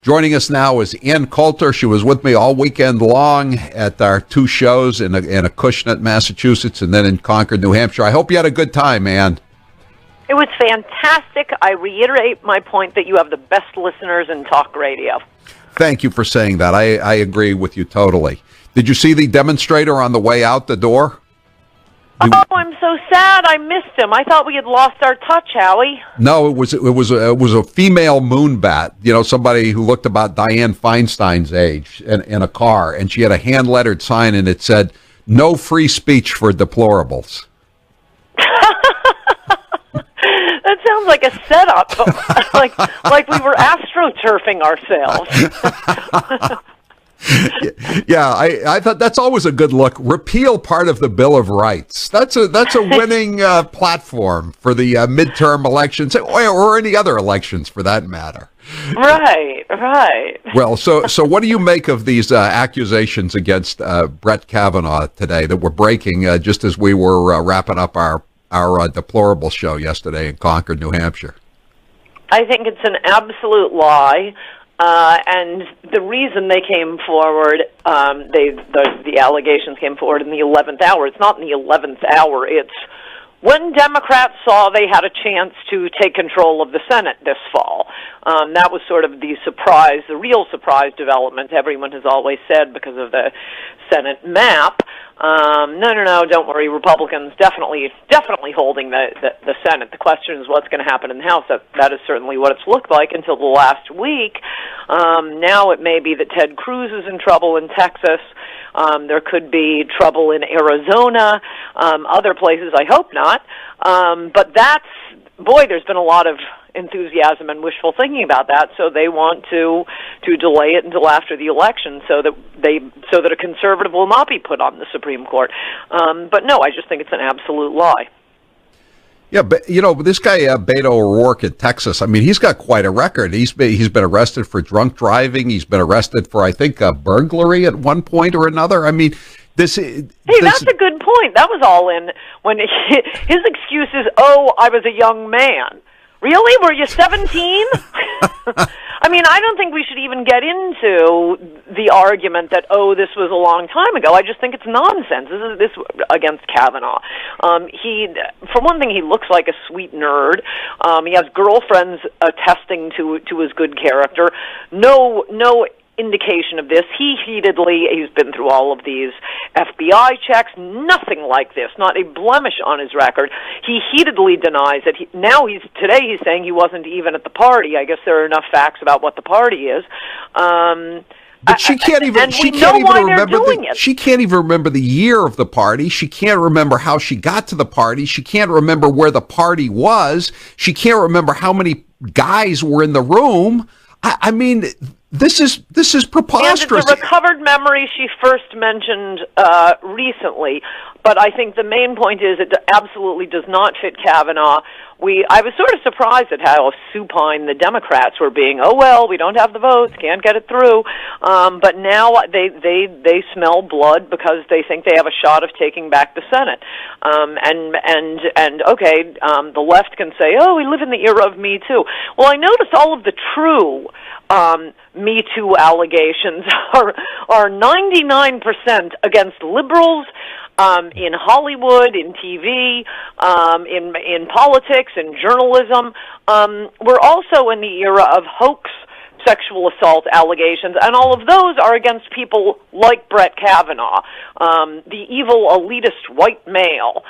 Joining us now is Ann Coulter. She was with me all weekend long at our two shows in Acushnet, Massachusetts, and then in Concord, New Hampshire. I hope you had a good time, Ann. It was fantastic. I reiterate my point that you have the best listeners in talk radio. Thank you for saying that. I agree with you totally. Did you see the demonstrator on the way out the door? Oh, I'm so sad. I missed him. I thought we had lost our touch, Howie. No, it was a female moonbat. You know, somebody who looked about Dianne Feinstein's age in a car, and she had a hand-lettered sign, and it said, "No free speech for deplorables." That sounds like a setup, like we were astroturfing ourselves. Yeah, I thought that's always a good look. Repeal part of the Bill of Rights. That's a winning platform for the midterm elections or any other elections for that matter. Right. Well, so what do you make of these accusations against Brett Kavanaugh today that were breaking just as we were wrapping up our deplorable show yesterday in Concord, New Hampshire? I think it's an absolute lie. And the reason they came forward, the allegations came forward in the 11th hour. It's not in the 11th hour. It's when Democrats saw they had a chance to take control of the Senate this fall. That was sort of the surprise, the real surprise development everyone has always said because of the Senate map. No, don't worry. Republicans definitely holding the Senate. The question is what's going to happen in the House. That is certainly what it's looked like until the last week. Now it may be that Ted Cruz is in trouble in Texas. There could be trouble in Arizona, other places. I hope not. But there's been a lot of enthusiasm and wishful thinking about that, so they want to delay it until after the election so that a conservative will not be put on the Supreme Court. But no, I just think it's an absolute lie. Yeah, but this guy Beto O'Rourke in Texas, I mean, he's got quite a record. He's been arrested for drunk driving. He's been arrested for, I think, burglary at one point or another. I mean, that's a good point. That was all in when his excuse is, I was a young man. Really? Were you 17? I mean, I don't think we should even get into the argument that, this was a long time ago. I just think it's nonsense. This against Kavanaugh. For one thing, he looks like a sweet nerd. He has girlfriends attesting to his good character. No indication of this. He's been through all of these FBI checks, nothing like this, not a blemish on his record. He heatedly denies it. Today he's saying he wasn't even at the party. I guess there are enough facts about what the party is. But she can't even remember the year of the party. She can't remember how she got to the party. She can't remember where the party was. She can't remember how many guys were in the room. I mean, this is preposterous. And it's a recovered memory she first mentioned recently, but I think the main point is it absolutely does not fit Kavanaugh. I was sort of surprised at how supine the Democrats were being. We don't have the votes, can't get it through. But now they smell blood because they think they have a shot of taking back the Senate. The left can say, we live in the era of Me Too. Well, I noticed all of the true Me Too allegations are 99% against liberals, in Hollywood, in TV, in politics, in journalism. We're also in the era of hoax sexual assault allegations, and all of those are against people like Brett Kavanaugh, the evil elitist white male,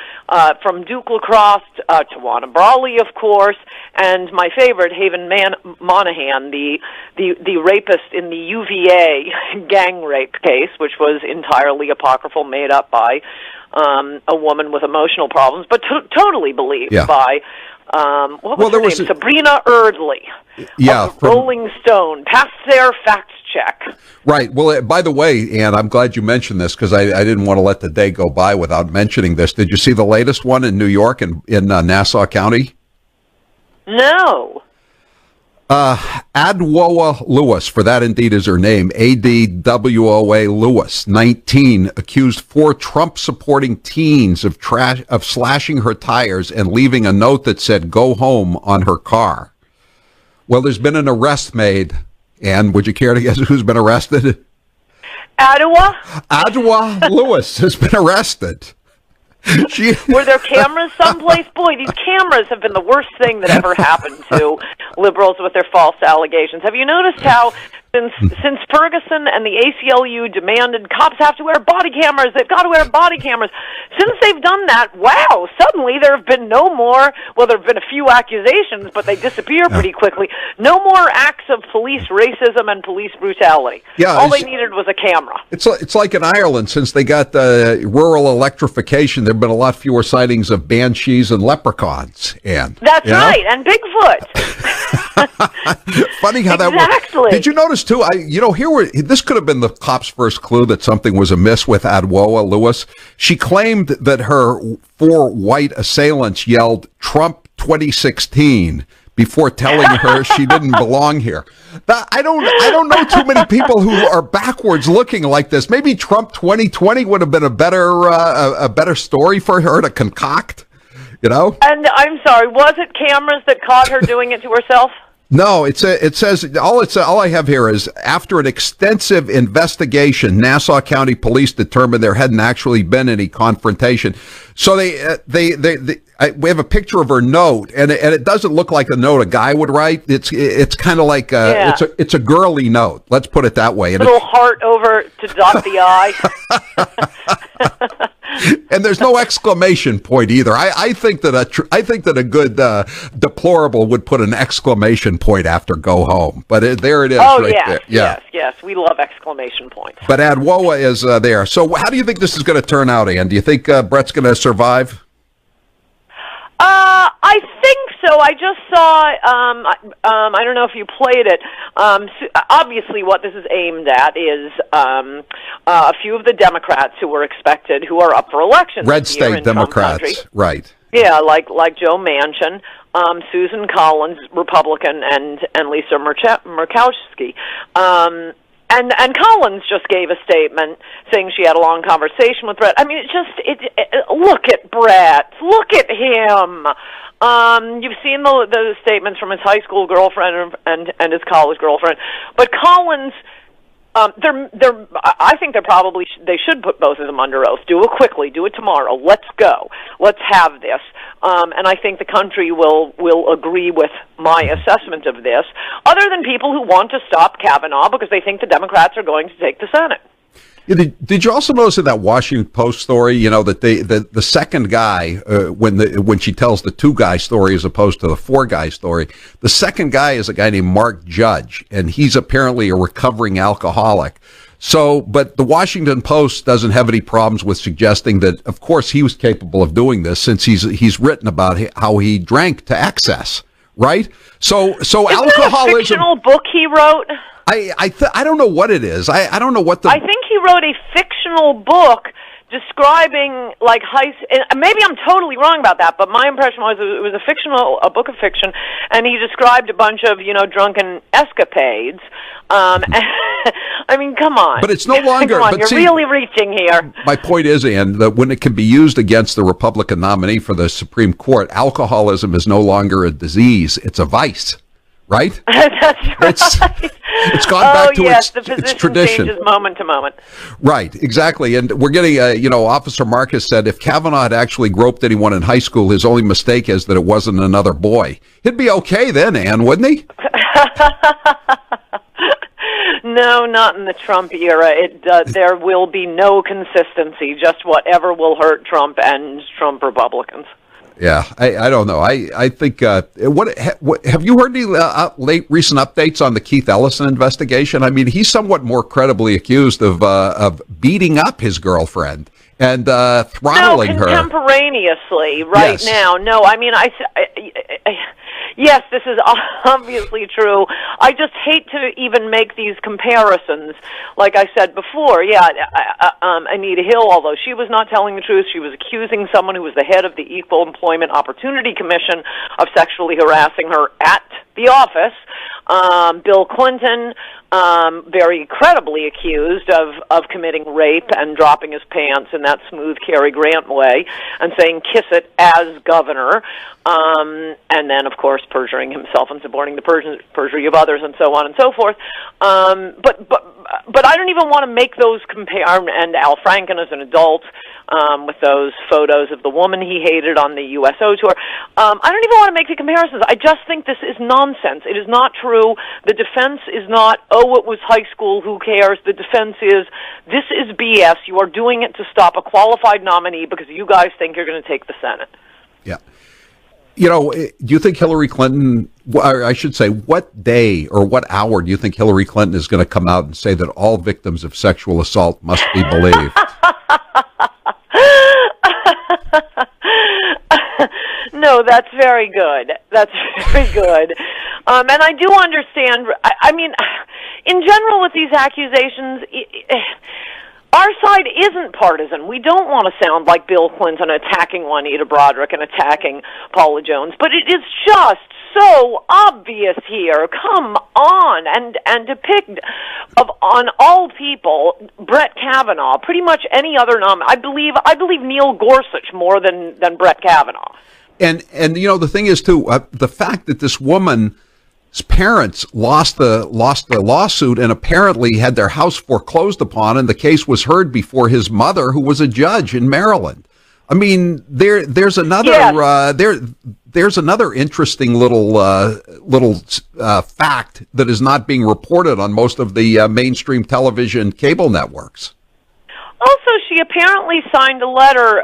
from Duke LaCrosse to Tawana Brawley, of course, and my favorite, Haven Monahan, the rapist in the UVA gang rape case, which was entirely apocryphal, made up by a woman with emotional problems, but totally believed by what was her name? Sabrina Erdley. Yeah, of Rolling Stone. Pass their fact check. Right. Well, by the way, Ann, I'm glad you mentioned this because I didn't want to let the day go by without mentioning this. Did you see the latest one in New York in Nassau County? No. Adwoa Lewis, for that indeed is her name, ADWOA Lewis, 19, accused 4 Trump-supporting teens of slashing her tires and leaving a note that said, "Go home," on her car. Well, there's been an arrest made And would you care to guess who's been arrested? Adwa Lewis has been arrested. Were there cameras someplace? Boy, these cameras have been the worst thing that ever happened to liberals with their false allegations. Have you noticed how since Ferguson and the ACLU demanded cops have to wear body cameras, they've got to wear body cameras. Since they've done that, wow, suddenly there have been no more, well, there have been a few accusations, but they disappear pretty quickly. No more acts of police racism and police brutality. Yeah, all they needed was a camera. It's like in Ireland, since they got rural electrification, there have been a lot fewer sightings of banshees and leprechauns. And that's right, and Bigfoot. Funny how that works. Did you notice too? This could have been the cop's first clue that something was amiss with Adwoa Lewis. She claimed that her 4 white assailants yelled "Trump 2016" before telling her she didn't belong here. I don't know too many people who are backwards looking like this. Maybe Trump 2020 would have been a better story for her to concoct. You know? And I'm sorry, was it cameras that caught her doing it to herself? No, it says all I have here is after an extensive investigation, Nassau County Police determined there hadn't actually been any confrontation. So we have a picture of her note, and it doesn't look like a note a guy would write. It's kind of like it's a girly note. Let's put it that way. A little heart over to dot the I. And there's no exclamation point either. I think that a good deplorable would put an exclamation point after "go home." But there it is. Oh, right yes, there. Yeah. yes, we love exclamation points. But Adwoa is there. So how do you think this is going to turn out, Ann? Do you think Brett's going to survive? I think so. I just saw, I don't know if you played it. Obviously, what this is aimed at is a few of the Democrats who were expected, who are up for election. Red state Democrats, right. Yeah, like Joe Manchin, Susan Collins, Republican, and Lisa Murkowski. And Collins just gave a statement saying she had a long conversation with Brett. I mean, look at Brett. Look at him. You've seen the statements from his high school girlfriend and his college girlfriend. But Collins, I think they should put both of them under oath. Do it quickly. Do it tomorrow. Let's go. Let's have this. And I think the country will agree with my assessment of this, other than people who want to stop Kavanaugh because they think the Democrats are going to take the Senate. Did you also notice in that Washington Post story, that the second guy, when she tells the 2-guy story as opposed to the 4-guy story, the second guy is a guy named Mark Judge, and he's apparently a recovering alcoholic. So, but the Washington Post doesn't have any problems with suggesting that, of course, he was capable of doing this since he's written about how he drank to excess, right? So Isn't alcoholism. That a fictional book he wrote? I don't know what it is. I don't know what I think he wrote a fictional book describing maybe I'm totally wrong about that, but my impression was it was a book of fiction, and he described a bunch of drunken escapades. I mean, come on. But it's no longer. Come on, you're really reaching here. My point is, Ann, that when it can be used against the Republican nominee for the Supreme Court, alcoholism is no longer a disease; it's a vice. Right? That's right. It's gone back to its tradition. Changes moment to moment. Right, exactly. And we're getting, Officer Marcus said if Kavanaugh had actually groped anyone in high school, his only mistake is that it wasn't another boy. He'd be okay then, Ann, wouldn't he? No, not in the Trump era. There will be no consistency, just whatever will hurt Trump and Trump Republicans. Yeah, I don't know. I think what have you heard any recent updates on the Keith Ellison investigation? I mean, he's somewhat more credibly accused of beating up his girlfriend and throttling her contemporaneously right now. No, I mean yes, this is obviously true. I just hate to even make these comparisons. Like I said before, Anita Hill, although she was not telling the truth, she was accusing someone who was the head of the Equal Employment Opportunity Commission of sexually harassing her at the office. Bill Clinton, very credibly accused of committing rape and dropping his pants in that smooth Cary Grant way and saying "kiss it" as governor, and then of course perjuring himself and supporting the perjury of others and so on and so forth. But I don't even want to make those compare. And Al Franken as an adult, with those photos of the woman he hated on the USO tour. I don't even want to make the comparisons. I just think this is nonsense. It is not true. The defense is not, oh, it was high school, who cares? The defense is, this is BS. You are doing it to stop a qualified nominee because you guys think you're going to take the Senate. Yeah. You know, do you think Hillary Clinton, or I should say, what day or what hour do you think Hillary Clinton is going to come out and say that all victims of sexual assault must be believed? No, that's very good. That's very good. And I do understand, I mean, in general with these accusations, our side isn't partisan. We don't want to sound like Bill Clinton attacking Juanita Broderick and attacking Paula Jones, but it is just so obvious here. Come on, and to pick on all people, Brett Kavanaugh, pretty much any other nominee. I believe Neil Gorsuch more than Brett Kavanaugh. And you know, the thing is too, the fact that this woman's parents lost the lawsuit and apparently had their house foreclosed upon, and the case was heard before his mother, who was a judge in Maryland. I mean, there's another there's another interesting little fact that is not being reported on most of the mainstream television cable networks. Also, she apparently signed a letter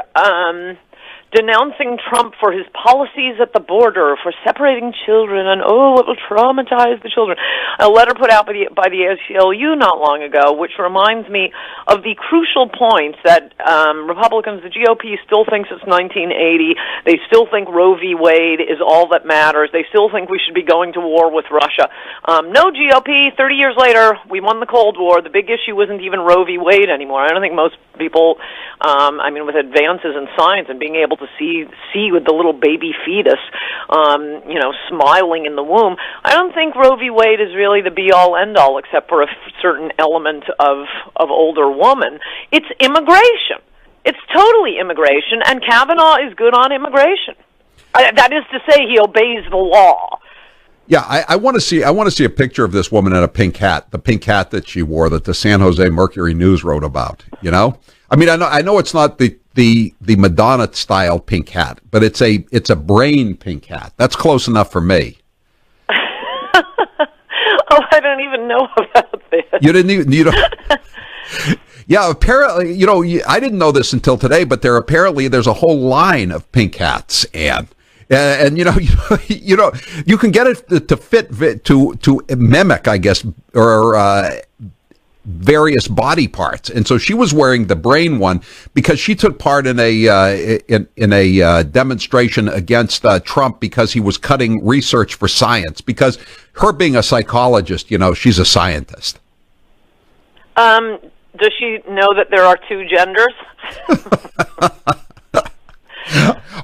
denouncing Trump for his policies at the border, for separating children, and it will traumatize the children. A letter put out by the ACLU not long ago, which reminds me of the crucial point that Republicans, the GOP, still thinks it's 1980. They still think Roe v. Wade is all that matters. They still think we should be going to war with Russia. No, GOP, 30 years later, we won the Cold War. The big issue isn't even Roe v. Wade anymore. I don't think most people, with advances in science and being able to see with the little baby fetus, smiling in the womb, I don't think Roe v. Wade is really the be-all, end-all, except for a certain element of older woman. It's immigration. It's totally immigration, and Kavanaugh is good on immigration. That is to say, he obeys the law. Yeah, I want to see a picture of this woman in a pink hat, the pink hat that she wore that the San Jose Mercury News wrote about. You know, I mean, I know it's not the Madonna style pink hat, but it's a brain pink hat. That's close enough for me. Oh, I don't even know about this. You don't. Yeah, apparently, I didn't know this until today, but there's a whole line of pink hats, and you can get it to fit to mimic, I guess, or various body parts. And so she was wearing the brain one because she took part in a demonstration against Trump because he was cutting research for science. Because her being a psychologist, she's a scientist. Does she know that there are two genders?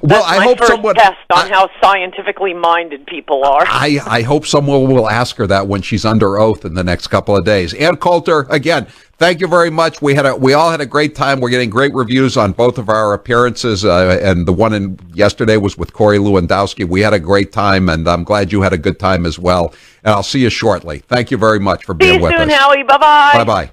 Well, I hope someone test on how scientifically minded people are. I hope someone will ask her that when she's under oath in the next couple of days. Ann Coulter, again, thank you very much. We all had a great time. We're getting great reviews on both of our appearances, and the one yesterday was with Corey Lewandowski. We had a great time, and I'm glad you had a good time as well. And I'll see you shortly. Thank you very much for being with us. See you soon, Howie. Bye-bye. Bye-bye.